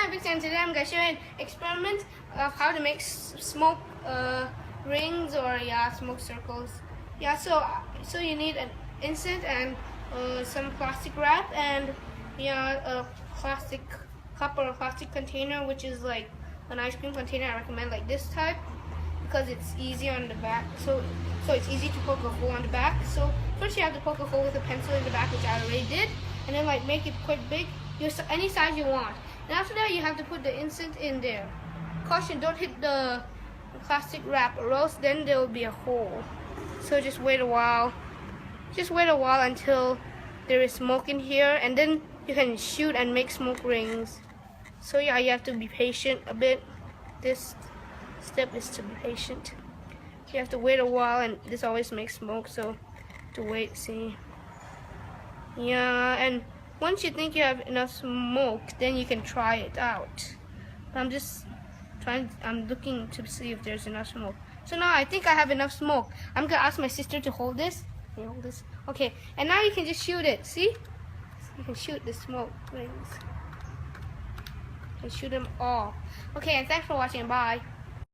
Big Sam. Today I'm gonna show you an experiment of how to make smoke rings or smoke circles. So you need an insert and some plastic wrap and a plastic cup or a plastic container, which is like an ice cream container. I recommend like this type because it's easy on the back. So it's easy to poke a hole on the back. So first you have to poke a hole with a pencil in the back, which I already did, and then like make it quite big, any size you want. And after that you have to put the insert in there. Caution, don't hit the plastic wrap or else then there will be a hole. So just wait a while. Just wait a while until there is smoke in here, and then you can shoot and make smoke rings. So yeah, you have to be patient a bit. This step is to be patient. You have to wait a while, and this always makes smoke, so to wait, see. Yeah, and once you think you have enough smoke, then you can try it out. I'm looking to see if there's enough smoke. So now I think I have enough smoke. I'm gonna ask my sister to hold this. Can you hold this? Okay, and now you can just shoot it, see? You can shoot the smoke rings. You can shoot them all. Okay, and thanks for watching, bye.